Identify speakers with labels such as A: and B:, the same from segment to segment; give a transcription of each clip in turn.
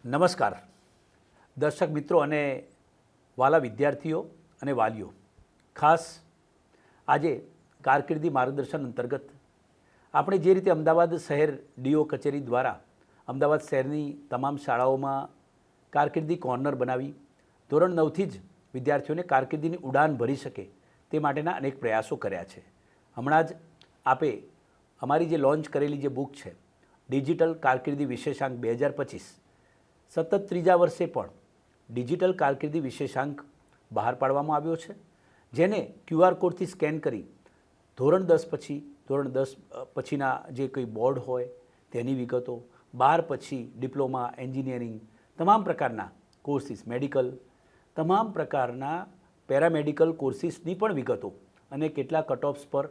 A: નમસ્કાર દર્શક મિત્રો અને વાલા વિદ્યાર્થીઓ અને વાલીઓ, ખાસ આજે કારકિર્દી માર્ગદર્શન અંતર્ગત આપણે જે રીતે અમદાવાદ શહેર ડીઓ કચેરી દ્વારા અમદાવાદ શહેરની તમામ શાળાઓમાં કારકિર્દી કોર્નર બનાવી ધોરણ 9થી જ વિદ્યાર્થીઓને કારકિર્દીની ઉડાન ભરી શકે તે માટેના અનેક પ્રયાસો કર્યા છે. હમણાં જ આપે અમારી જે લોન્ચ કરેલી જે બુક છે ડિજિટલ કારકિર્દી વિશેષાંક 2025 સતત ત્રીજા વર્ષે પણ ડિજિટલ કારકિર્દી વિશેષાંક બહાર પાડવામાં આવ્યો છે, જેને QR કોડથી સ્કેન કરી ધોરણ 10 પછીના જે કંઈ બોર્ડ હોય તેની વિગતો, 12 પછી ડિપ્લોમા, એન્જિનિયરિંગ, તમામ પ્રકારના કોર્સિસ, મેડિકલ, તમામ પ્રકારના પેરામેડિકલ કોર્સિસની પણ વિગતો અને કેટલા કટઓફ્સ પર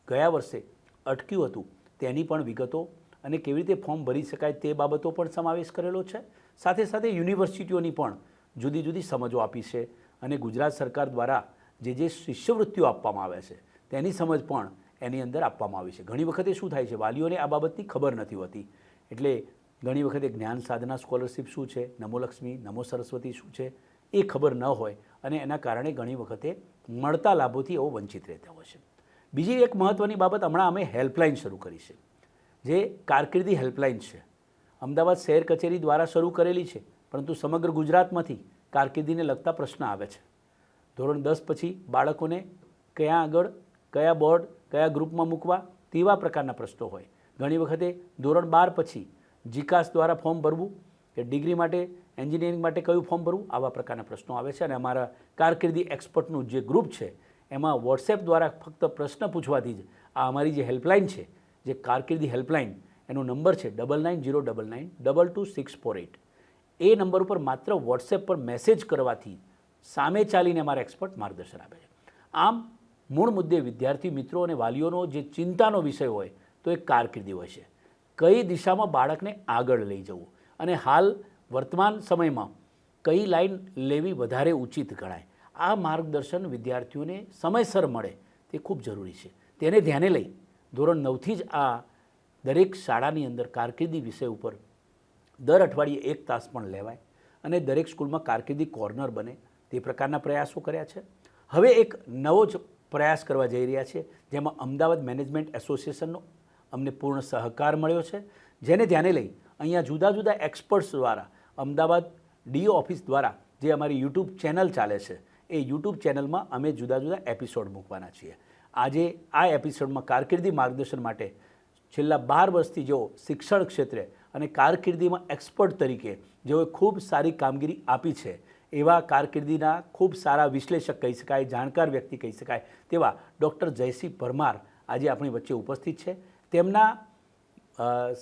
A: ગયા વર્ષે અટક્યું હતું તેની પણ વિગતો અને કેવી રીતે ફોર્મ ભરી શકાય તે બાબતો પણ સમાવેશ કરેલો છે. સાથે સાથે યુનિવર્સિટીઓની પણ જુદી જુદી સમજો આપી છે અને ગુજરાત સરકાર દ્વારા જે શિષ્યવૃત્તિઓ આપવામાં આવે છે તેની સમજ પણ એની અંદર આપવામાં આવી છે. ઘણી વખતે શું થાય છે, વાલીઓને આ બાબતની ખબર નથી હોતી, એટલે ઘણી વખતે જ્ઞાન સાધના સ્કોલરશિપ શું છે, નમોલક્ષ્મી, નમો સરસ્વતી શું છે એ ખબર ન હોય અને એના કારણે ઘણી વખતે મળતા લાભોથી એવો વંચિત રહેતા હોય છે. બીજી એક મહત્ત્વની બાબત, હમણાં અમે હેલ્પલાઇન શરૂ કરી છે, જે કારકિર્દી હેલ્પલાઇન છે. અમદાવાદ શહેર કચેરી દ્વારા શરૂ કરેલી છે, પરંતુ સમગ્ર ગુજરાતમાંથી કારકિર્દીને લગતા પ્રશ્ન આવે છે. ધોરણ 10 પછી બાળકોને કયા આગળ, કયા બોર્ડ, કયા ગ્રુપમાં મૂકવા તેવા પ્રકારના પ્રશ્નો હોય. ઘણી વખતે ધોરણ 12 પછી જીકાસ દ્વારા ફોર્મ ભરવું કે ડિગ્રી માટે, એન્જિનિયરિંગ માટે કયું ફોર્મ ભરવું, આવા પ્રકારના પ્રશ્નો આવે છે. અને અમારા કારકિર્દી એક્સપર્ટનું જે ગ્રુપ છે એમાં વોટ્સએપ દ્વારા ફક્ત પ્રશ્ન પૂછવાથી જ આ અમારી જે હેલ્પલાઇન છે, જે કારકિર્દી હેલ્પલાઇન, એનો નંબર છે 9909992268. એ નંબર ઉપર માત્ર વોટ્સએપ પર મેસેજ કરવાથી સામે ચાલીને અમારા એક્સપર્ટ માર્ગદર્શન આપે છે. આમ મૂળ મુદ્દે વિદ્યાર્થી મિત્રો અને વાલીઓનો જે ચિંતાનો વિષય હોય તો એ કારકિર્દી હોય છે. કઈ દિશામાં બાળકને આગળ લઈ જવું અને હાલ વર્તમાન સમયમાં કઈ લાઈન લેવી વધારે ઉચિત ગણાય, આ માર્ગદર્શન વિદ્યાર્થીઓને સમયસર મળે તે ખૂબ જરૂરી છે. તેને ધ્યાને લઈ ધોરણ 9થી જ આ દરેક શાળાની અંદર કારકિર્દી વિષય ઉપર દર અઠવાડિયે 1 તાસ પણ લેવાય અને દરેક સ્કૂલમાં કારકિર્દી કોર્નર બને તે પ્રકારના પ્રયાસો કર્યા છે. હવે એક નવો જ પ્રયાસ કરવા જઈ રહ્યા છે, જેમાં અમદાવાદ મેનેજમેન્ટ એસોસિએશનનો અમને પૂર્ણ સહકાર મળ્યો છે, જેને ધ્યાને લઈ અહીંયા જુદા જુદા એક્સપર્ટ્સ દ્વારા અમદાવાદ ડીઓ ઓફિસ દ્વારા જે અમારી યુટ્યુબ ચેનલ ચાલે છે એ યુટ્યુબ ચેનલમાં અમે જુદા જુદા એપિસોડ મૂકવાના છીએ. આજે આ એપિસોડમાં કારકિર્દી માર્ગદર્શન માટે છેલ્લા 12 વર્ષથી જેઓ શિક્ષણ ક્ષેત્રે અને કારકિર્દીમાં એક્સપર્ટ તરીકે જેઓએ ખૂબ સારી કામગીરી આપી છે એવા કારકિર્દીના ખૂબ સારા વિશ્લેષક કહી શકાય, જાણકાર વ્યક્તિ કહી શકાય તેવા ડૉક્ટર જયસિંહ પરમાર આજે આપણી વચ્ચે ઉપસ્થિત છે. તેમના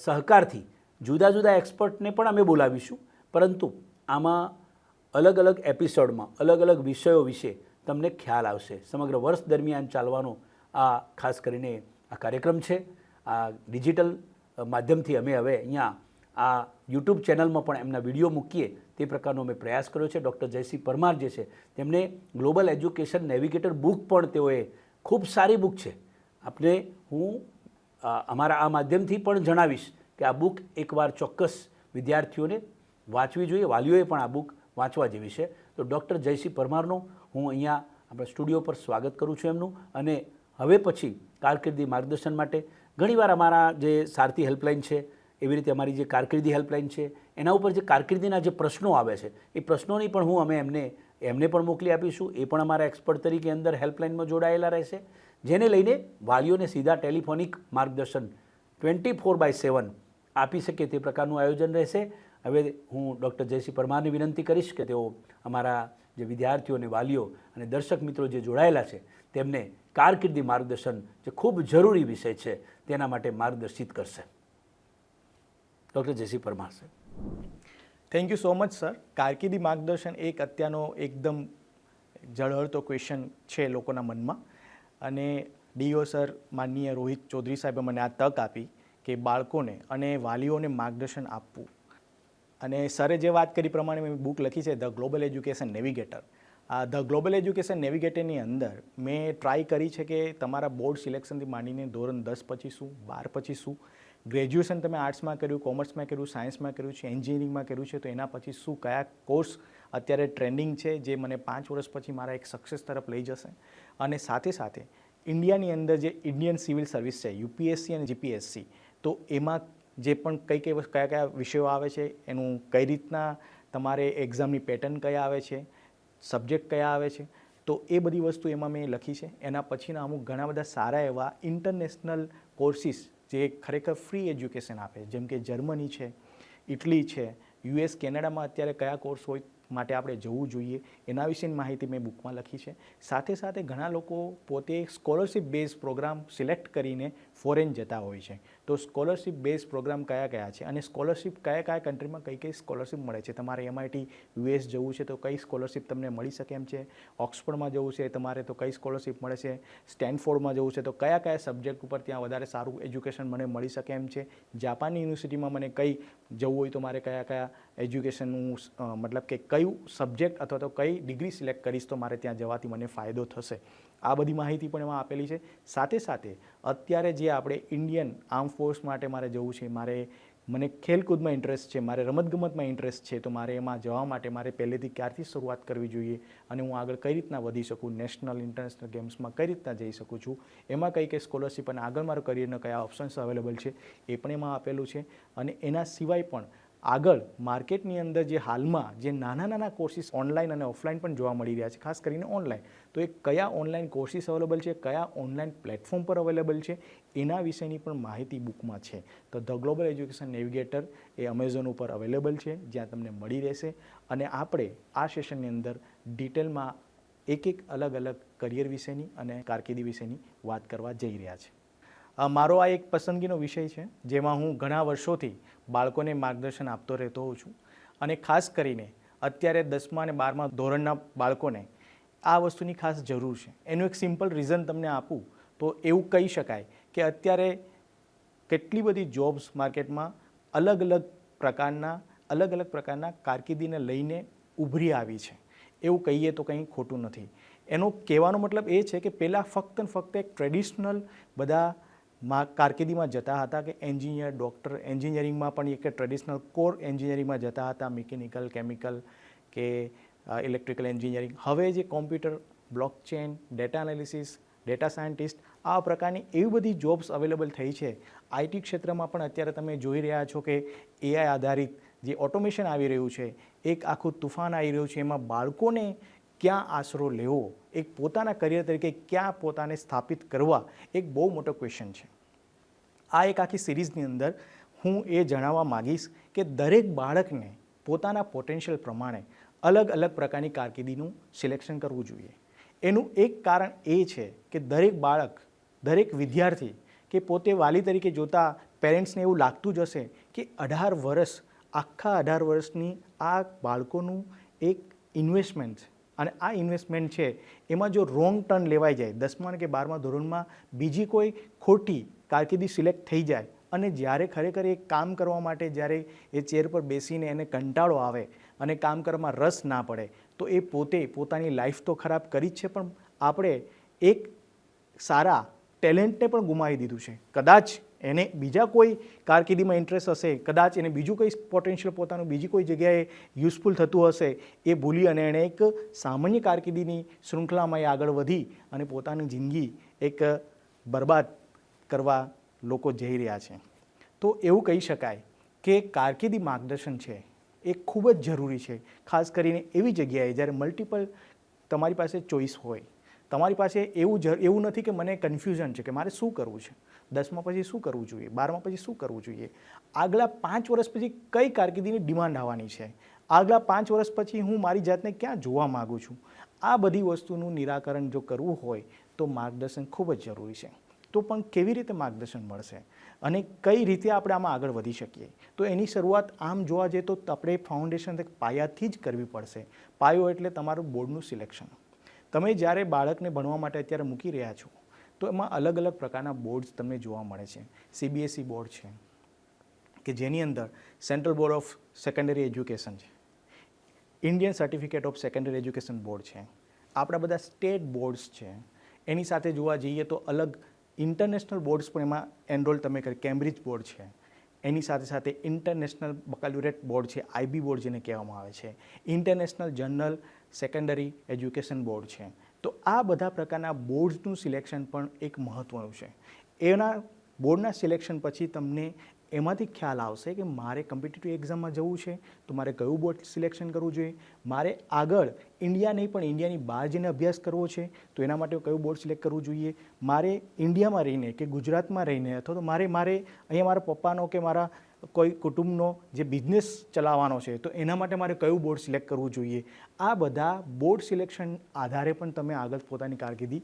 A: સહકારથી જુદા જુદા એક્સપર્ટને પણ અમે બોલાવીશું, પરંતુ આમાં અલગ અલગ એપિસોડમાં અલગ અલગ વિષયો વિશે તમને ખ્યાલ આવશે. સમગ્ર વર્ષ દરમિયાન ચાલવાનો આ ખાસ કરીને આ કાર્યક્રમ છે. આ ડિજિટલ માધ્યમથી અમે હવે અહીંયા આ યુટ્યુબ ચેનલમાં પણ એમના વિડીયો મૂકીએ તે પ્રકારનો અમે પ્રયાસ કર્યો છે. ડૉક્ટર જયસિંહ પરમાર જે છે તેમને ગ્લોબલ એજ્યુકેશન નેવિગેટર બુક પણ તેઓએ ખૂબ સારી બુક છે. આપણે હું અમારા આ માધ્યમથી પણ જણાવીશ કે આ બુક એકવાર ચોક્કસ વિદ્યાર્થીઓને વાંચવી જોઈએ, વાલીઓએ પણ આ બુક વાંચવા જેવી છે. તો ડૉક્ટર જયસિંહ પરમારનું હું અહીંયા આપણા સ્ટુડિયો પર સ્વાગત કરું છું એમનું. અને હવે પછી કારકિર્દી માર્ગદર્શન માટે ઘણીવાર અમારા જે સારથી હેલ્પલાઇન છે એવી રીતે અમારી જે કારકિર્દી હેલ્પલાઇન છે એના ઉપર જે કારકિર્દીના જે પ્રશ્નો આવે છે એ પ્રશ્નોની પણ હું એમને પણ મોકલી આપીશું. એ પણ અમારા એક્સપર્ટ તરીકે અંદર હેલ્પલાઇનમાં જોડાયેલા રહેશે, જેને લઈને વાલીઓને સીધા ટેલિફોનિક માર્ગદર્શન 24/7 આપી શકે તે પ્રકારનું આયોજન રહેશે. હવે હું ડૉક્ટર જયસિંહ પરમારને વિનંતી કરીશ કે તેઓ અમારા જે વિદ્યાર્થીઓ અને વાલીઓ અને દર્શક મિત્રો જે જોડાયેલા છે તેમને કારકિર્દી માર્ગદર્શન જે ખૂબ જરૂરી વિષય છે તેના માટે માર્ગદર્શિત કરશે. Doctor Jaysinh Parmar sir.
B: Thank you so much sir. કારકિર્દી માર્ગદર્શન એક અત્યારનો એકદમ ઝળહળતો ક્વેશ્ચન છે લોકોના મનમાં, અને ડીઓ સર માનનીય રોહિત ચૌધરી સાહેબે મને આ તક આપી કે બાળકોને અને વાલીઓને માર્ગદર્શન આપવું. અને સરે જે વાત કરી પ્રમાણે મેં બુક લખી છે the global education navigator. The global education નેવિગેટરની અંદર મેં ટ્રાય કરી છે કે તમારા બોર્ડ સિલેક્શનથી માંડીને ધોરણ 10 પછી શું, 12 પછી શું, ગ્રેજ્યુએશન તમે આર્ટ્સમાં કર્યું, કોમર્સમાં કર્યું, સાયન્સમાં કર્યું છે, એન્જિનિયરિંગમાં કર્યું છે, તો એના પછી શું કયા કોર્સ અત્યારે ટ્રેન્ડિંગ છે જે મને 5 વર્ષ પછી મારા એક સક્સેસ તરફ લઈ જશે. અને સાથે સાથે ઇન્ડિયાની અંદર જે ઇન્ડિયન સિવિલ સર્વિસ છે, યુપીએસસી અને જીપીએસસી, તો એમાં જે પણ કયા કયા વિષયો આવે છે, એનું કઈ રીતના તમારે એક્ઝામની પેટર્ન કયા આવે છે, સબ્જેક્ટ કયા આવે છે, તો એ બધી વસ્તુ એમાં મેં લખી છે. એના પછીના અમુક ઘણા બધા સારા એવા ઇન્ટરનેશનલ કોર્સિસ જે ખરેખર ફ્રી એજ્યુકેશન આપે, જેમ કે જર્મની છે, ઇટલી છે, યુએસ, કેનેડામાં અત્યારે કયા કોર્સ હોય માટે આપણે જવું જોઈએ, એના વિશેની માહિતી મેં બુકમાં લખી છે. સાથે સાથે ઘણા લોકો પોતે સ્કોલરશિપ બેઝ પ્રોગ્રામ સિલેક્ટ કરીને ફોરેન જતા હોય છે. તો સ્કોલરશિપ બેઝ પ્રોગ્રામ કયા કયા છે અને સ્કોલરશિપ કયા કયા કન્ટ્રીમાં કઈ કઈ સ્કોલરશિપ મળે છે. તમારે MIT US જવું છે તો કઈ સ્કોલરશિપ તમને મળી શકે એમ છે, ઓક્સફર્ડમાં જવું છે તમારે તો કઈ સ્કોલરશિપ મળે છે, સ્ટેનફોર્ડમાં જવું છે તો કયા કયા સબ્જેક્ટ ઉપર ત્યાં વધારે સારું એજ્યુકેશન મને મળી શકે એમ છે, જાપાનની યુનિવર્સિટીમાં મને કઈ જવું હોય તો મારે કયા કયા એજ્યુકેશનનું મતલબ કે કયું સબ્જેક્ટ અથવા તો કઈ ડિગ્રી સિલેક્ટ કરીશ તો મારે ત્યાં જવાથી મને ફાયદો થશે, આ બધી માહિતી પણ એમાં આપેલી છે. સાથે સાથે અત્યારે જે આપણે ઇન્ડિયન આર્મ ફોર્સ માટે મારે જવું છે, મને ખેલકૂદમાં ઇન્ટરેસ્ટ છે, મારે રમતગમતમાં ઇન્ટરેસ્ટ છે, તો મારે એમાં જવા માટે મારે પહેલેથી ક્યારથી શરૂઆત કરવી જોઈએ અને હું આગળ કઈ રીતના વધી શકું, નેશનલ ઇન્ટરનેશનલ ગેમ્સમાં કઈ રીતના જઈ શકું છું, એમાં કઈ કઈ સ્કોલરશિપ અને આગળ મારો કરિયરના કયા ઓપ્શન્સ અવેલેબલ છે એ પણ એમાં આપેલું છે. અને એના સિવાય પણ આગળ માર્કેટની અંદર જે હાલમાં જે નાના નાના કોર્સિસ ઓનલાઈન અને ઓફલાઈન પણ જોવા મળી રહ્યા છે, ખાસ કરીને ઓનલાઈન, તો એ કયા ઓનલાઈન કોર્સિસ અવેલેબલ છે, કયા ઓનલાઈન પ્લેટફોર્મ પર અવેલેબલ છે, એના વિશેની પણ માહિતી બુકમાં છે. તો the global education navigator A Amazon ઉપર અવેલેબલ છે, જ્યાં તમને મળી રહેશે. અને આપણે આ સેશનની અંદર ડિટેલમાં એક અલગ અલગ કરિયર વિશેની અને કારકિર્દી વિશેની વાત કરવા જઈ રહ્યા છે. મારો આ એક પસંદગીનો વિષય છે, જેમાં હું ઘણા વર્ષોથી બાળકોને માર્ગદર્શન આપતો રહેતો હોઉં છું. અને ખાસ કરીને અત્યારે 10મા અને 12મા ધોરણના બાળકોને આ વસ્તુની ખાસ જરૂર છે. એનું એક સિમ્પલ રીઝન તમને આપું તો એવું કહી શકાય કે અત્યારે કેટલી બધી જોબ્સ માર્કેટમાં અલગ અલગ પ્રકારના કારકિર્દીને લઈને ઉભરી આવી છે. એવું કહીએ તો કંઈ ખોટું નથી. એનો કહેવાનો મતલબ એ છે કે પહેલાં ફક્ત ને ફક્ત એક ટ્રેડિશનલ બધા કારકિર્દીમાં જતા હતા કે એન્જિનિયર, ડૉક્ટર, એન્જિનિયરિંગમાં પણ એક ટ્રેડિશનલ કોર એન્જિનિયરિંગમાં જતા હતા, મિકેનિકલ, કેમિકલ કે ઇલેક્ટ્રિકલ એન્જિનિયરિંગ. હવે જે computer, blockchain, data analysis, data scientist, આ પ્રકારની એવી બધી જોબ્સ અવેલેબલ થઈ છે. IT ક્ષેત્રમાં પણ અત્યારે તમે જોઈ રહ્યા છો કે AI આધારિત જે ઓટોમેશન આવી રહ્યું છે, એક આખું તુફાન આવી રહ્યું છે. એમાં બાળકોને ક્યાં આશરો લેવો, એક પોતાના કરિયર તરીકે ક્યાં પોતાને સ્થાપિત કરવા, એક બહુ મોટો ક્વેશ્ચન છે. આ એક આખી સિરીઝની અંદર હું એ જણાવવા માગીશ કે દરેક બાળકને પોતાના પોટેન્શિયલ પ્રમાણે અલગ અલગ પ્રકારની કારકિર્દીનું સિલેક્શન કરવું જોઈએ. એનું એક કારણ એ છે કે દરેક બાળક, દરેક વિદ્યાર્થી કે પોતે વાલી તરીકે જોતા પેરેન્ટ્સને એવું લાગતું જ હશે કે 18 વર્ષ, આખા 18 વર્ષની આ બાળકોનું એક ઇન્વેસ્ટમેન્ટ છે. અને આ ઇન્વેસ્ટમેન્ટ છે એમાં જો રોંગ ટર્ન લેવાઈ જાય, 10મા કે 12મા ધોરણમાં બીજી કોઈ ખોટી કારકિર્દી સિલેક્ટ થઈ જાય અને જ્યારે ખરેખર એ કામ કરવા માટે જ્યારે એ ચેર પર બેસીને એને કંટાળો આવે અને કામ કરવામાં રસ ના પડે, તો એ પોતે પોતાની લાઈફ તો ખરાબ કરી જ છે, પણ આપણે એક સારા ટેલેન્ટને પણ ગુમાવી દીધું છે. કદાચ એને બીજા કોઈ કારકિર્દીમાં ઇન્ટરેસ્ટ હશે, કદાચ એને બીજું કોઈ પોટેન્શિયલ પોતાનું બીજી કોઈ જગ્યાએ યુઝફુલ થતું હશે, એ ભૂલી અને એણે એક સામાન્ય કારકિર્દીની શૃંખલામાં આગળ વધી અને પોતાની જિંદગી એક બરબાદ કરવા લોકો જઈ રહ્યા છે. તો એવું કહી શકાય કે કારકિર્દી માર્ગદર્શન છે એ ખૂબ જ જરૂરી છે, ખાસ કરીને એવી જગ્યાએ જ્યારે મલ્ટિપલ તમારી પાસે ચોઈસ હોય. તમારી પાસે એવું નથી કે મને કન્ફ્યુઝન છે કે મારે શું કરવું છે, 10મા પછી શું કરવું જોઈએ, 12મા પછી શું કરવું જોઈએ, આગલા 5 વર્ષ પછી કઈ કારકિર્દીની ડિમાન્ડ આવવાની છે, આગલા 5 વર્ષ પછી હું મારી જાતને ક્યાં જોવા માગું છું. આ બધી વસ્તુનું નિરાકરણ જો કરવું હોય તો માર્ગદર્શન ખૂબ જ જરૂરી છે. તો પણ કેવી રીતે માર્ગદર્શન મળશે અને કઈ રીતે આપણે આમાં આગળ વધી શકીએ? તો એની શરૂઆત આમ જોવા જઈએ તો આપણે ફાઉન્ડેશન પાયાથી જ કરવી પડશે. પાયો એટલે તમારું બોર્ડનું સિલેક્શન. તમે જ્યારે બાળકને ભણવા માટે અત્યારે મૂકી રહ્યા છો તો એમાં અલગ અલગ પ્રકારના બોર્ડ્સ તમને જોવા મળે છે. CBSE બોર્ડ છે કે જેની અંદર central board of secondary education છે, Indian certificate of secondary education board છે, આપણા બધા સ્ટેટ બોર્ડ્સ છે. એની સાથે જોવા જઈએ તો અલગ ઇન્ટરનેશનલ બોર્ડ્સ પણ એમાં એનરોલ તમે કરી, કેમ્બ્રિજ બોર્ડ છે, એની સાથે સાથે ઇન્ટરનેશનલ બકાલ્યુરેટ બોર્ડ છે, IB બોર્ડ જેને કહેવામાં આવે છે, international general secondary education board છે. તો આ બધા પ્રકારના બોર્ડ્સનું સિલેક્શન પણ એક મહત્ત્વનું છે. એના બોર્ડના સિલેક્શન પછી તમને એમાંથી ખ્યાલ આવશે કે મારે કોમ્પિટિટિવ એક્ઝામમાં જવું છે તો મારે કયું બોર્ડ સિલેક્શન કરવું જોઈએ, મારે આગળ ઇન્ડિયા નહીં પણ ઇન્ડિયાની બહાર જઈને અભ્યાસ કરવો છે તો એના માટે કયું બોર્ડ સિલેક્ટ કરવું જોઈએ, મારે ઇન્ડિયામાં રહીને કે ગુજરાતમાં રહીને અથવા તો મારે અહીંયા મારા પપ્પાનો કે મારા કોઈ કુટુંબનો જે બિઝનેસ ચલાવવાનો છે તો એના માટે મારે કયું બોર્ડ સિલેક્ટ કરવું જોઈએ. આ બધા બોર્ડ સિલેક્શન આધારે પણ તમે આગળ પોતાની કારકિર્દી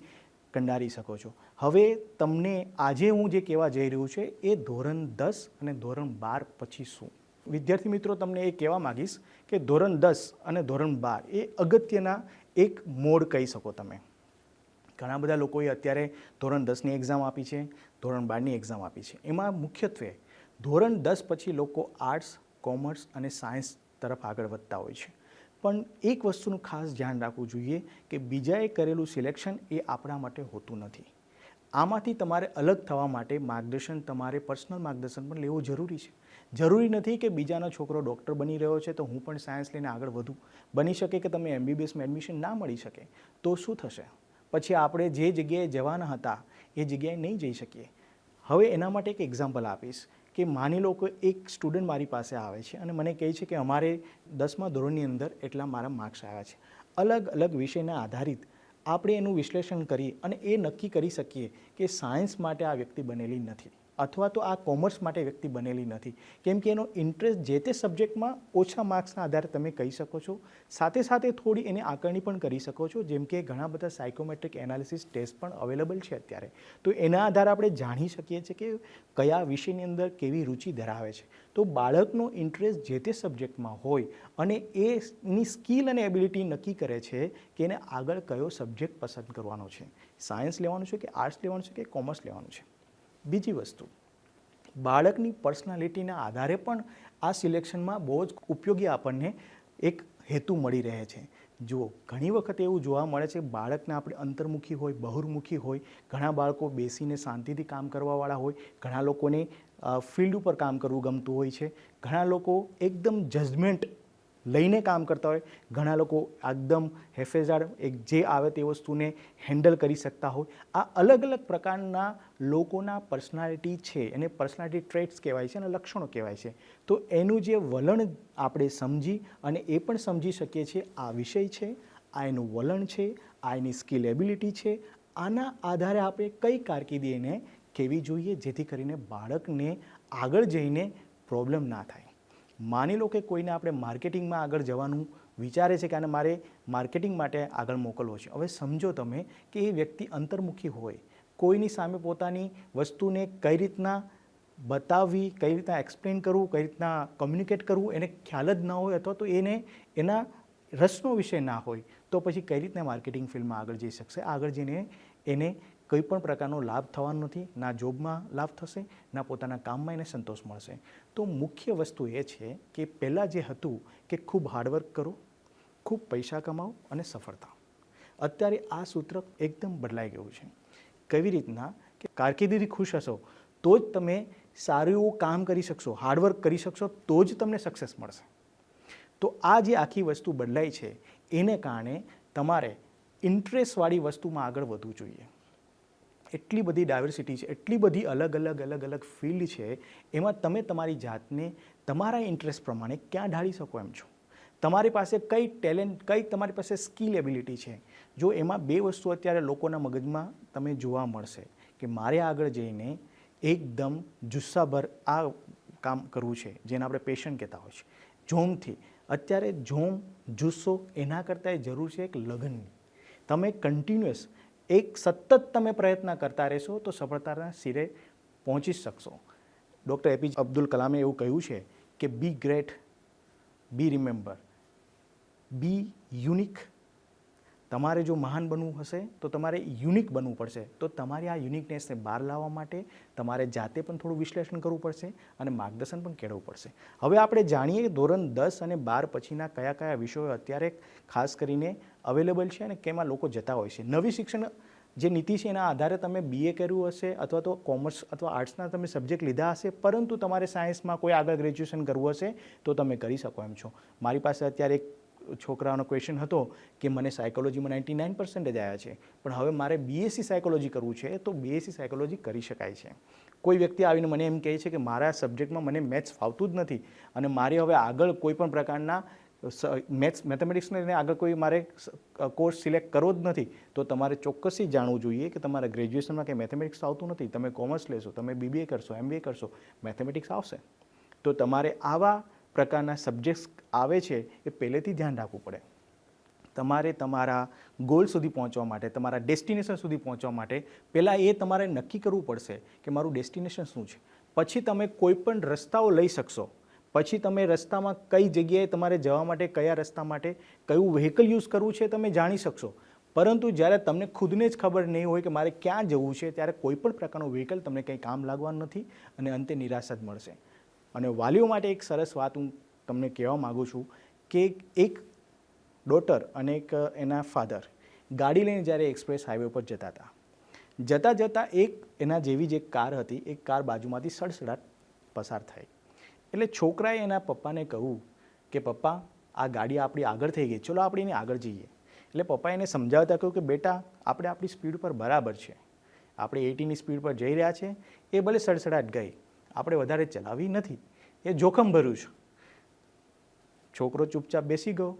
B: કંડારી શકો છો. હવે તમને આજે હું જે કહેવા જઈ રહ્યું છે એ ધોરણ 10 અને ધોરણ 12 પછી શું. વિદ્યાર્થી મિત્રો, તમને એ કહેવા માગીશ કે ધોરણ 10 અને ધોરણ 12 એ અગત્યના એક મોડ કહી શકો તમે. ઘણા બધા લોકોએ અત્યારે ધોરણ 10ની એક્ઝામ આપી છે, ધોરણ 12ની એક્ઝામ આપી છે. એમાં મુખ્યત્વે ધોરણ 10 પછી લોકો આર્ટ્સ, કોમર્સ અને સાયન્સ તરફ આગળ વધતા હોય છે. પણ એક વસ્તુનું ખાસ ધ્યાન રાખવું જોઈએ કે બીજાએ કરેલું સિલેક્શન એ આપણા માટે હોતું નથી. આમાંથી તમારે અલગ થવા માટે માર્ગદર્શન, તમારે પર્સનલ માર્ગદર્શન પણ લેવું જરૂરી છે. જરૂરી નથી કે બીજાનો છોકરો ડૉક્ટર બની રહ્યો છે તો હું પણ સાયન્સ લઈને આગળ વધું. બની શકે કે તમે MBBSમાં એડમિશન ના મળી શકે તો શું થશે? પછી આપણે જે જગ્યાએ જવાના હતા એ જગ્યાએ નહીં જઈ શકીએ. હવે એના માટે એક એક્ઝામ્પલ આપીશ કે માની લો કે એક સ્ટુડન્ટ મારી પાસે આવે છે અને મને કહે છે કે અમારે 10મા ધોરણની અંદર એટલા મારા માર્ક્સ આવ્યા છે. અલગ અલગ વિષયના આધારિત આપણે એનું વિશ્લેષણ કરી અને એ નક્કી કરી શકીએ કે સાયન્સ માટે આ વ્યક્તિ બનેલી નથી અથવા તો આ કોમર્સ માટે વ્યક્તિ બનેલી નથી, કેમ કે એનો ઇન્ટરેસ્ટ જે તે સબ્જેક્ટમાં ઓછા માર્ક્સના આધારે તમે કહી શકો છો. સાથે સાથે થોડી એની આકારણી પણ કરી શકો છો, જેમ કે ઘણા બધા સાયકોમેટ્રિક એનાલિસિસ ટેસ્ટ પણ અવેલેબલ છે અત્યારે. તો એના આધારે આપણે જાણી શકીએ છીએ કે કયા વિષયની અંદર કેવી રુચિ ધરાવે છે. તો બાળકનો ઇન્ટરેસ્ટ જે તે સબ્જેક્ટમાં હોય અને એની સ્કિલ અને એબિલિટી નક્કી કરે છે કે એને આગળ કયો સબ્જેક્ટ પસંદ કરવાનો છે, સાયન્સ લેવાનું છે કે આર્ટ્સ લેવાનું છે કે કોમર્સ લેવાનું છે. બીજી વસ્તુ, બાળકની પર્સનાલિટીના આધારે પણ આ સિલેક્શનમાં બહુ જ ઉપયોગી આપણને એક હેતુ મળી રહે છે. જુઓ, ઘણી વખત એવું જોવા મળે છે બાળકને આપણે અંતર્મુખી હોય, બહિર્મુખી હોય, ઘણા બાળકો બેસીને શાંતિથી કામ કરવાવાળા હોય, ઘણા લોકોને ફિલ્ડ ઉપર કામ કરવું ગમતું હોય છે, ઘણા લોકો એકદમ જજમેન્ટ લઈને કામ કરતા હોય, ઘણા લોકો એકદમ હેફેઝાડ જે આવે તે વસ્તુને હેન્ડલ કરી શકતા હોય. આ અલગ અલગ પ્રકારના લોકોના પર્સનાલિટી છે, એને પર્સનાલિટી ટ્રેટ્સ કહેવાય છે અને લક્ષણો કહેવાય છે. તો એનું જે વલણ આપણે સમજી અને એ પણ સમજી શકીએ છીએ આ વિષય છે, આ એનું વલણ છે, આ એની સ્કિલ એબિલિટી છે, આના આધારે આપણે કઈ કારકિર્દી એને કેવી જોઈએ જેથી કરીને બાળકને આગળ જઈને પ્રોબ્લેમ ના થાય. માની લો કે કોઈને આપણે માર્કેટિંગમાં આગળ જવાનું વિચારે છે કે આને મારે માર્કેટિંગ માટે આગળ મોકલવો છે. હવે સમજો તમે કે એ વ્યક્તિ અંતર્મુખી હોય, કોઈની સામે પોતાની વસ્તુને કઈ રીતના બતાવવી, કઈ રીતના એક્સપ્લેન કરવું, કઈ રીતના કમ્યુનિકેટ કરવું એને ખ્યાલ જ ના હોય અથવા તો એને એના રસનો વિષય ના હોય તો પછી કઈ રીતના માર્કેટિંગ ફિલ્ડમાં આગળ જઈ શકશે? આગળ જઈને એને કોઈ પણ પ્રકારનો લાભ થવાનો નથી, ના જોબમાં લાભ થશે, ના પોતાના કામમાં એને સંતોષ મળશે. તો મુખ્ય વસ્તુ એ છે કે પહેલાં જે હતું કે ખૂબ હાર્ડવર્ક કરો, ખૂબ પૈસા કમાઓ અને સફળતા. અત્યારે આ સૂત્ર એકદમ બદલાઈ ગયું છે. કેવી રીતના કે કારકિર્દીથી ખુશ હશો તો જ તમે સારું એવું કામ કરી શકશો, હાર્ડવર્ક કરી શકશો તો જ તમને સક્સેસ મળશે. તો આ જે આખી વસ્તુ બદલાઈ છે એને કારણે તમારે ઇન્ટરેસ્ટવાળી વસ્તુમાં આગળ વધવું જોઈએ. એટલી બધી ડાયવર્સિટી છે, એટલી બધી અલગ અલગ ફિલ્ડ છે, એમાં તમે તમારી જાતને તમારા ઇન્ટરેસ્ટ પ્રમાણે ક્યાં ઢાળી શકો એમ છો. તમારી પાસે કઈ ટેલેન્ટ, કઈ તમારી પાસે સ્કિલ એબિલિટી છે. જો એમાં બે વસ્તુ અત્યારે લોકોના મગજમાં તમે જોવા મળશે કે મારે આગળ જઈને એકદમ જુસ્સાભર આ કામ કરવું છે, જેને આપણે પેશન કહેતા હોય છે, જોમથી. અત્યારે જોમ, જુસ્સો એના કરતાં જરૂર છે એક લગનની. તમે કન્ટિન્યુઅસ એક સતત તમે પ્રયત્ન કરતા રહેશો તો સફળતાના શિરે પહોંચી શકશો. ડૉક્ટર APJ અબ્દુલ કલામે એવું કહ્યું છે કે બી ગ્રેટ, બી રિમેમ્બર, બી યુનિક. તમારે જો મહાન બનવું હશે તો તમારે યુનિક બનવું પડશે. તો તમારે આ યુનિકનેસને બહાર લાવવા માટે તમારે જાતે પણ થોડું વિશ્લેષણ કરવું પડશે અને માર્ગદર્શન પણ કેળવવું પડશે. હવે આપણે જાણીએ કે ધોરણ 10 અને 12 પછીના કયા કયા વિષયો અત્યારે ખાસ કરીને અવેલેબલ છે અને કેમાં લોકો જતા હોય છે. નવી શિક્ષણ જે નીતિ છે એના આધારે તમે BA કર્યું હશે અથવા તો કોમર્સ અથવા આર્ટ્સના તમે સબ્જેક્ટ લીધા હશે, પરંતુ તમારે સાયન્સમાં કોઈ આગળ ગ્રેજ્યુએશન કરવું હશે તો તમે કરી શકો એમ છો. મારી પાસે અત્યારે એક છોકરાનો ક્વેશ્ચન હતો કે મને સાયકોલોજીમાં 99% આવ્યા છે, પણ હવે મારે BSc સાયકોલોજી કરવું છે, તો BSc સાયકોલોજી કરી શકાય છે. કોઈ વ્યક્તિ આવીને મને એમ કહે છે કે મારા સબ્જેક્ટમાં મને મેથ્સ ફાવતું જ નથી અને મારે હવે આગળ કોઈ પણ પ્રકારના મેથેમેટિક્સને લઈને આગળ કોઈ મારે કોર્સ સિલેક્ટ કરવો જ નથી, તો તમારે ચોક્કસથી જાણવું જોઈએ કે તમારા ગ્રેજ્યુએશનમાં કંઈ મેથેમેટિક્સ આવતું નથી, તમે કોમર્સ લેશો, તમે BBA કરશો, MBA કરશો, મેથેમેટિક્સ આવશે. તો તમારે આવા પ્રકારના સબ્જેક્ટ્સ આવે છે એ પહેલેથી ધ્યાન રાખવું પડે. તમારે તમારા ગોલ સુધી પહોંચવા માટે, તમારા ડેસ્ટિનેશન સુધી પહોંચવા માટે પહેલાં એ તમારે નક્કી કરવું પડશે કે મારું ડેસ્ટિનેશન શું છે. પછી તમે કોઈ પણ રસ્તાઓ લઈ શકશો, પછી તમે રસ્તામાં કઈ જગ્યાએ તમારે જવા માટે, કયા રસ્તા માટે કયું વ્હીકલ યુઝ કરવું છે તમે જાણી શકશો. પરંતુ જ્યારે તમને ખુદને જ ખબર નહીં હોય કે મારે ક્યાં જવું છે, ત્યારે કોઈ પણ પ્રકારનું વ્હીકલ તમને કંઈ કામ લાગવાનું નથી અને અંતે નિરાશા જ મળશે. અને વાલીઓ માટે એક સરસ વાત હું તમને કહેવા માગું છું કે એક ડોટર અને એક એના ફાધર ગાડી લઈને જ્યારે એક્સપ્રેસ હાઈવે પર જતાં જતાં એક એના જેવી જ એક કાર હતી, એક કાર બાજુમાંથી સડસડાટ પસાર થઈ. એટલે છોકરાએ એના પપ્પાને કહ્યું કે પપ્પા, આ ગાડી આપણી આગળ થઈ ગઈ, ચલો આપણે એને આગળ જઈએ. એટલે પપ્પાએ એને સમજાવતા કહ્યું કે બેટા, આપણે આપણી સ્પીડ પર બરાબર છે, આપણે 80ની સ્પીડ પર જઈ રહ્યા છે, એ ભલે સડસડાટ ગઈ, આપણે વધારે ચલાવી નથી, એ જોખમ ભર્યું છે. છોકરો ચૂપચાપ બેસી ગયો.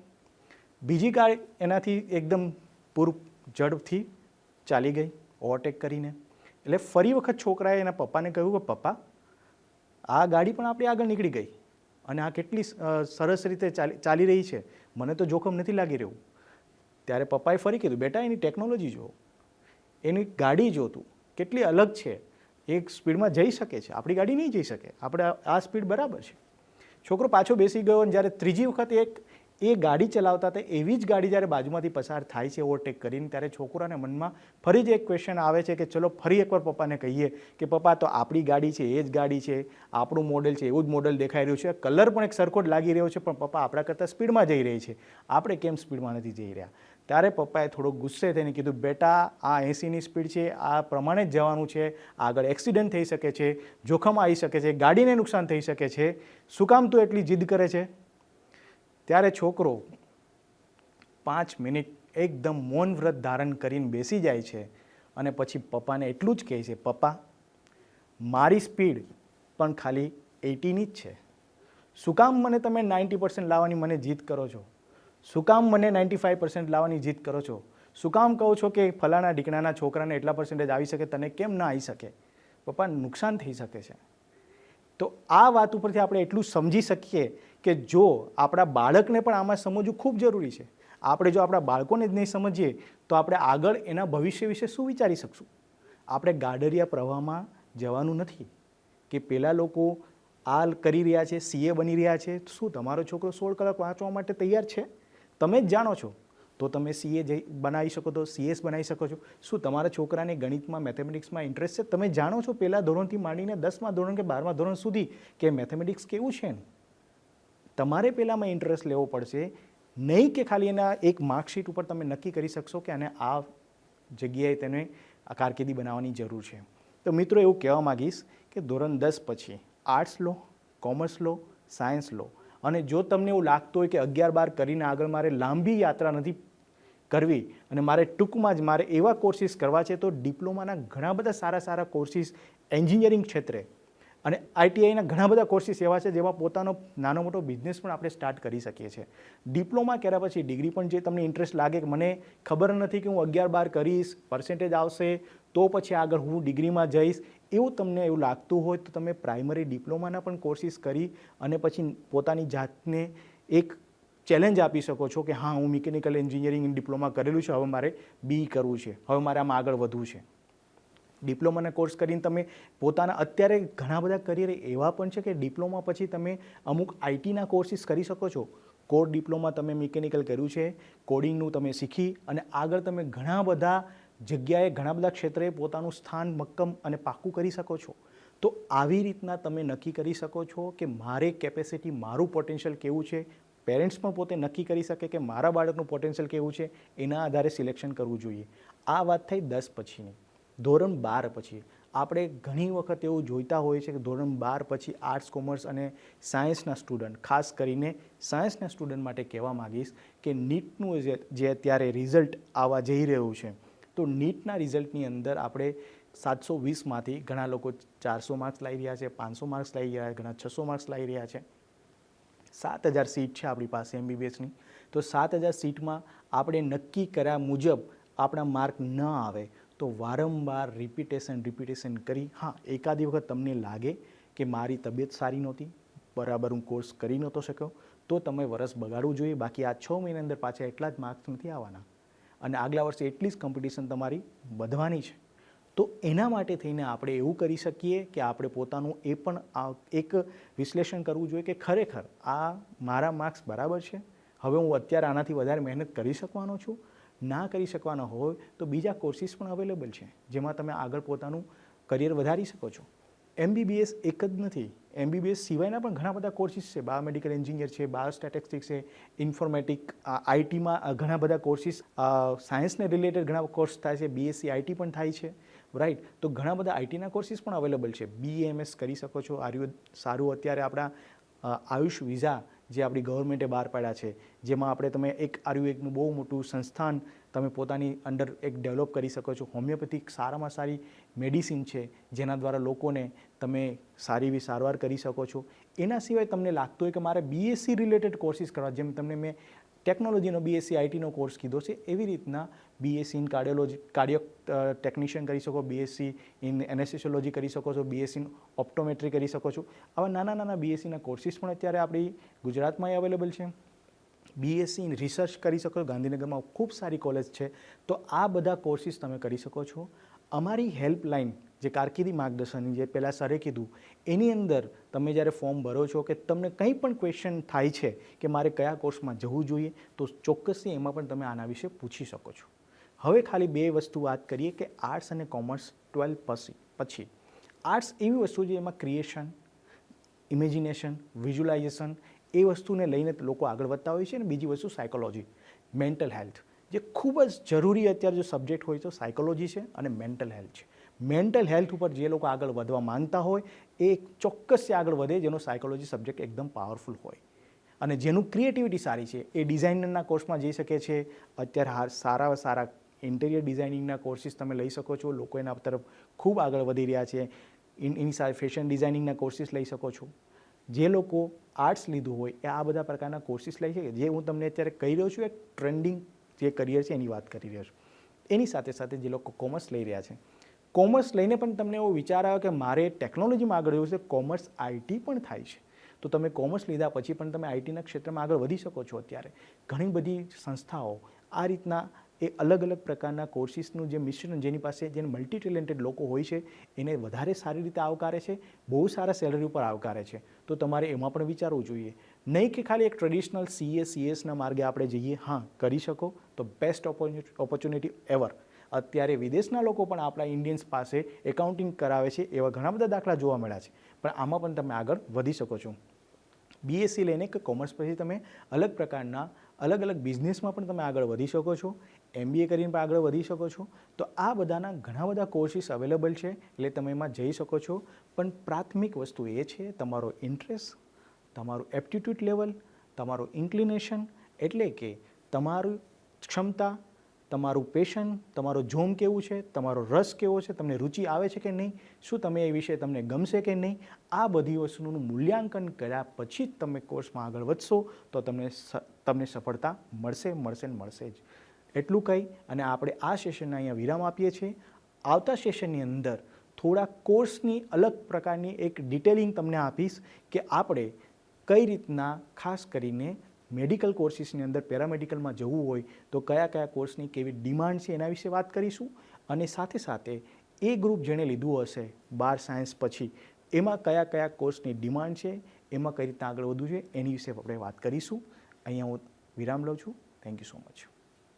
B: બીજી કાર એનાથી એકદમ પૂર ઝડપથી ચાલી ગઈ ઓવરટેક કરીને. એટલે ફરી વખત છોકરાએ એના પપ્પાને કહ્યું કે પપ્પા, આ ગાડી પણ આપણી આગળ નીકળી ગઈ અને આ કેટલી સરસ રીતે ચાલી રહી છે, મને તો જોખમ નથી લાગી રહ્યું. ત્યારે પપ્પાએ ફરી કીધું, બેટા એની ટેકનોલોજી જુઓ, એની ગાડી જોતું કેટલી અલગ છે, એક સ્પીડમાં જઈ શકે છે, આપણી ગાડી નહીં જઈ શકે, આપણે આ સ્પીડ બરાબર છે. છોકરો પાછો બેસી ગયો અને જ્યારે ત્રીજી વખત એ ગાડી ચલાવતા હતા એવી જ ગાડી જ્યારે બાજુમાંથી પસાર થાય છે ઓવરટેક કરીને, ત્યારે છોકરાને મનમાં ફરી જ એક ક્વેશ્ચન આવે છે કે ચલો ફરી એકવાર પપ્પાને કહીએ કે પપ્પા, તો આપણી ગાડી છે, એ જ ગાડી છે, આપણું મોડેલ છે, એવું જ મોડેલ દેખાઈ રહ્યું છે, કલર પણ એક સરખો જ લાગી રહ્યો છે, પણ પપ્પા આપણા કરતાં સ્પીડમાં જઈ રહી છે, આપણે કેમ સ્પીડમાં નથી જઈ રહ્યા? ત્યારે પપ્પાએ થોડો ગુસ્સે થઈને કીધું, બેટા, આ 80ની સ્પીડ છે, આ પ્રમાણે જ જવાનું છે, આગળ એક્સિડન્ટ થઈ શકે છે, જોખમ આવી શકે છે, ગાડીને નુકસાન થઈ શકે છે, શું કામ તું એટલી જીદ કરે છે? ત્યારે છોકરો 5 મિનિટ એકદમ મૌન વ્રત ધારણ કરીને બેસી જાય છે અને પછી પપ્પાને એટલું જ કહે છે, પપ્પા, મારી સ્પીડ પણ ખાલી 80ની જ છે, શું કામ મને તમે 90% લાવવાની મને જીદ કરો છો? શું કામ મને 95% લાવવાની જીદ કરો છો? શું કામ કહો છો કે ફલાણા ઢીકણાના છોકરાને એટલા પર્સન્ટેજ આવી શકે, તને કેમ ના આવી શકે? પપ્પા, નુકસાન થઈ શકે છે. તો આ વાત ઉપરથી આપણે એટલું સમજી શકીએ કે જો આપણા બાળકને પણ આમાં સમજવું ખૂબ જરૂરી છે. આપણે જો આપણા બાળકોને જ નહીં સમજીએ તો આપણે આગળ એના ભવિષ્ય વિશે શું વિચારી શકશું? આપણે ગાડરિયા પ્રવાહમાં જવાનું નથી કે પેલા લોકો આ કરી રહ્યા છે, CA બની રહ્યા છે, શું તમારો છોકરો 16 કલાક વાંચવા માટે તૈયાર છે? તમે જ જાણો છો. તો તમે CA બનાવી શકો, તો CS બનાવી શકો છો. શું તમારા છોકરાને ગણિતમાં, મેથેમેટિક્સમાં ઇન્ટરેસ્ટ છે? તમે જાણો છો પહેલા ધોરણથી માંડીને 10મા ધોરણ કે 12મા ધોરણ સુધી કે મેથેમેટિક્સ કેવું છે. તમારે પહેલાંમાં ઇન્ટરેસ્ટ લેવો પડશે, નહીં કે ખાલી એના એક માર્કશીટ ઉપર તમે નક્કી કરી શકશો કે આને આ જગ્યાએ તેને કારકિર્દી બનાવવાની જરૂર છે. તો મિત્રો, એવું કહેવા માગીશ કે ધોરણ 10 પછી આર્ટ્સ લો, કોમર્સ લો, સાયન્સ લો, અને જો તમને એવું લાગતું હોય કે 11-12 કરીને આગળ મારે લાંબી યાત્રા નથી કરવી અને મારે ટૂંકમાં જ મારે એવા કોર્સિસ કરવા છે, તો ડિપ્લોમાના ઘણા બધા સારા સારા કોર્સિસ એન્જિનિયરિંગ ક્ષેત્રે અને ITIના ઘણા બધા કોર્સિસ એવા છે જેમાં પોતાનો નાનો મોટો બિઝનેસ પણ આપણે સ્ટાર્ટ કરી શકીએ છીએ. ડિપ્લોમા કર્યા પછી ડિગ્રી પણ જે તમને ઇન્ટરેસ્ટ લાગે કે મને ખબર નથી કે હું 11-12 કરીશ, પર્સન્ટેજ આવશે તો પછી આગળ હું ડિગ્રીમાં જઈશ, એવું તમને એવું લાગતું હોય તો તમે પ્રાઇમરી ડિપ્લોમાના પણ કોર્સિસ કરી અને પછી પોતાની જાતને એક ચેલેન્જ આપી શકો છો કે હા, હું મિકેનિકલ એન્જિનિયરિંગ ડિપ્લોમા કરેલું છે, હવે મારે BE કરવું છે, હવે મારે આમાં આગળ વધવું છે. ડિપ્લોમાના કોર્સ કરીને તમે પોતાના અત્યારે ઘણા બધા કરિયર એવા પણ છે કે ડિપ્લોમા પછી તમે અમુક ITના કોર્સિસ કરી શકો છો. કોર ડિપ્લોમા તમે મિકેનિકલ કર્યું છે, કોડિંગનું તમે શીખી અને આગળ તમે ઘણા બધા જગ્યાએ, ઘણા બધા ક્ષેત્રે પોતાનું સ્થાન મક્કમ અને પાક્કું કરી શકો છો. તો આવી રીતના તમે નક્કી કરી શકો છો કે મારે કેપેસિટી, મારું પોટેન્શિયલ કેવું છે, પેરેન્ટ્સ પણ પોતે નક્કી કરી શકે કે મારા બાળકનું પોટેન્શિયલ કેવું છે, એના આધારે સિલેક્શન કરવું જોઈએ. આ વાત થઈ 10 પછીની. ધોરણ 12 પછી આપણે ઘણી વખત એવું જોઈતા હોઈએ છીએ કે ધોરણ 12 પછી આર્ટ્સ, કોમર્સ અને સાયન્સના સ્ટુડન્ટ, ખાસ કરીને સાયન્સના સ્ટુડન્ટ માટે કહેવા માગીશ કે નીટનું જે અત્યારે રિઝલ્ટ આવવા જઈ રહ્યું છે, તો નીટના રિઝલ્ટની અંદર આપણે 720માંથી ઘણા લોકો 400 માર્ક્સ લાવી રહ્યા છે, 500 માર્ક્સ લાવી રહ્યા છે, ઘણા 600 માર્ક્સ લાવી રહ્યા છે. 7000 સીટ છે આપણી પાસે MBBSની. તો 7000 સીટમાં આપણે નક્કી કર્યા મુજબ આપણા માર્ક ન આવે તો વારંવાર રિપીટેશન કરી, હા એકાદી વખત તમને લાગે કે મારી તબિયત સારી નહોતી, બરાબર હું કોર્સ કરી નહોતો શક્યો, તો તમે વરસ બગાડવું જોઈએ. બાકી આ 6 મહિના અંદર પાછા એટલા જ માર્ક્સ નથી આવવાના અને આગલા વર્ષે એટલી જ કોમ્પિટિશન તમારી વધવાની છે. તો એના માટે થઈને આપણે એવું કરી શકીએ કે આપણે પોતાનું એ પણ એક વિશ્લેષણ કરવું જોઈએ કે ખરેખર આ મારા માર્ક્સ બરાબર છે, હવે હું અત્યારે આનાથી વધારે મહેનત કરી શકવાનો છું. ના કરી શકવાના હોય તો બીજા કોર્સિસ પણ અવેલેબલ છે જેમાં તમે આગળ પોતાનું કરિયર વધારી શકો છો. MBBS એક જ નથી, MBBS સિવાયના પણ ઘણા બધા કોર્સિસ છે. બાયોમેડિકલ એન્જિનિયર છે, બાયોસ્ટેટિસ્ટિક્સ છે, ઇન્ફોર્મેટિક, આઈટીમાં ઘણા બધા કોર્સિસ, સાયન્સને રિલેટેડ ઘણા કોર્સ થાય છે, BSc IT પણ થાય છે, રાઈટ. તો ઘણા બધા આઈટીના કોર્સિસ પણ અવેલેબલ છે. BAMS કરી શકો છો. સારું અત્યારે આપણા આયુષ વિઝા જે આપણી ગવર્મેન્ટે બહાર પાડ્યા છે, જેમાં આપણે તમે એક આયુર્વેદનું બહુ મોટું સંસ્થાન તમે પોતાની અંડર એક ડેવલપ કરી શકો છો. હોમિયોપેથિક સારામાં સારી મેડિસિન છે જેના દ્વારા લોકોને તમે સારી એવી સારવાર કરી શકો છો. એના સિવાય તમને લાગતું હોય કે મારે BSc રિલેટેડ કોર્સિસ કરવા, જેમ તમને મેં ટેકનોલોજીનો BSc ITનો કોર્સ કીધો છે, એવી રીતના BSc ઇન કાર્ડિયો ટેકનિશિયન કરી શકો, BSc ઇન એનેસ્થેસિયોલોજી કરી શકો છો, BSc ઇન ઓપ્ટોમેટ્રી કરી શકો છો. આવા નાના નાના BScના કોર્સિસ પણ અત્યારે આપણી ગુજરાતમાં અવેલેબલ છે. BSc ઇન રિસર્ચ કરી શકો છો, ગાંધીનગરમાં ખૂબ સારી કોલેજ છે. તો આ બધા કોર્સિસ તમે કરી શકો છો. અમારી હેલ્પલાઇન જે કારકિર્દી માર્ગદર્શનની જે પહેલાં સરે કીધું, એની અંદર તમે જ્યારે ફોર્મ ભરો છો કે તમને કંઈ પણ ક્વેશ્ચન થાય છે કે મારે કયા કોર્સમાં જવું જોઈએ, તો ચોક્કસથી એમાં પણ તમે આના વિશે પૂછી શકો છો. હવે ખાલી 2 વસ્તુ વાત કરીએ કે આર્ટ્સ અને કોમર્સ 12 પછી. આર્ટ્સ એવી વસ્તુ છે જેમાં ક્રિએશન, ઇમેજિનેશન, વિઝ્યુલાઇઝેશન એ વસ્તુને લઈને લોકો આગળ વધતા હોય છે. અને બીજી વસ્તુ સાયકોલોજી, મેન્ટલ હેલ્થ, જે ખૂબ જ જરૂરી અત્યારે જો સબ્જેક્ટ હોય તો સાયકોલોજી છે અને મેન્ટલ હેલ્થ છે. મેન્ટલ હેલ્થ ઉપર જે લોકો આગળ વધવા માંગતા હોય એ ચોક્કસથી આગળ વધે જેનો સાયકોલોજી સબ્જેક્ટ એકદમ પાવરફુલ હોય અને જેનું ક્રિએટિવિટી સારી છે એ ડિઝાઇનરના કોર્સમાં જઈ શકે છે. અત્યારે સારા ઇન્ટિરિયર ડિઝાઇનિંગના કોર્સિસ તમે લઈ શકો છો. લોકો એના તરફ ખૂબ આગળ વધી રહ્યા છે. એની સાથે ફેશન ડિઝાઇનિંગના કોર્સિસ લઈ શકો છો. જે લોકો આર્ટ્સ લીધું હોય એ આ બધા પ્રકારના કોર્સિસ લઈ શકે. જે હું તમને અત્યારે કહી રહ્યો છું એક ટ્રેન્ડિંગ જે કરિયર છે એની વાત કરી રહ્યો છું. એની સાથે સાથે જે લોકો કોમર્સ લઈ રહ્યા છે, કોમર્સ લઈને પણ તમને એવો વિચાર આવ્યો કે મારે ટેકનોલોજીમાં આગળ જવું છે, કોમર્સ IT પણ થાય છે, તો તમે કોમર્સ લીધા પછી પણ તમે ITના ક્ષેત્રમાં આગળ વધી શકો છો. અત્યારે ઘણી બધી સંસ્થાઓ આ રીતના એ અલગ અલગ પ્રકારના કોર્સિસનું જે મિશ્રણ, જેની પાસે જેને મલ્ટી ટેલેન્ટેડ લોકો હોય છે એને વધારે સારી રીતે આવકારે છે, બહુ સારા સેલરી ઉપર આવકારે છે. તો તમારે એમાં પણ વિચારવું જોઈએ. નહીં કે ખાલી એક ટ્રેડિશનલ CA CSના માર્ગે આપણે જઈએ. હા, કરી શકો તો બેસ્ટ ઓપોર્ચ્યુનિટી એવર. અત્યારે વિદેશના લોકો પણ આપણા ઇન્ડિયન્સ પાસે એકાઉન્ટિંગ કરાવે છે, એવા ઘણા બધા દાખલા જોવા મળ્યા છે. પણ આમાં પણ તમે આગળ વધી શકો છો. BSc લઈને કે કોમર્સ પછી તમે અલગ પ્રકારના અલગ અલગ બિઝનેસમાં પણ તમે આગળ વધી શકો છો. MBA કરીને પણ આગળ વધી શકો છો. તો આ બધાના ઘણા બધા કોર્સિસ અવેલેબલ છે, એટલે તમે એમાં જઈ શકો છો. પણ પ્રાથમિક વસ્તુ એ છે તમારો ઇન્ટરેસ્ટ, તમારું એપ્ટિટ્યૂડ લેવલ, તમારું ઇન્ક્લિનેશન, એટલે કે તમારું ક્ષમતા, તમારું પેશન, તમારો જોમ કેવું છે, તમારો રસ કેવો છે, તમને રુચિ આવે છે કે નહીં, શું તમે એ વિશે તમને ગમશે કે નહીં, આ બધી વસ્તુનું મૂલ્યાંકન કર્યા પછી જ તમે કોર્સમાં આગળ વધશો તો તમને સફળતા મળશે જ. એટલું કહી અને આપણે આ સેશનને અહીંયા વિરામ આપીએ છીએ. આવતા સેશનની અંદર થોડા કોર્સની અલગ પ્રકારની એક ડિટેલિંગ તમને આપીશ કે આપણે કઈ રીતના ખાસ કરીને મેડિકલ કોર્સિસની અંદર પેરામેડિકલમાં જવું હોય તો કયા કયા કોર્સની કેવી ડિમાન્ડ છે એના વિશે વાત કરીશું. અને સાથે સાથે એ ગ્રુપ જેણે લીધું હશે 12 સાયન્સ પછી એમાં કયા કયા કોર્સની ડિમાન્ડ છે, એમાં કઈ રીતના આગળ વધવું છે એની વિશે આપણે વાત કરીશું. અહીંયા હું વિરામ લઉં છું. Thank you so much.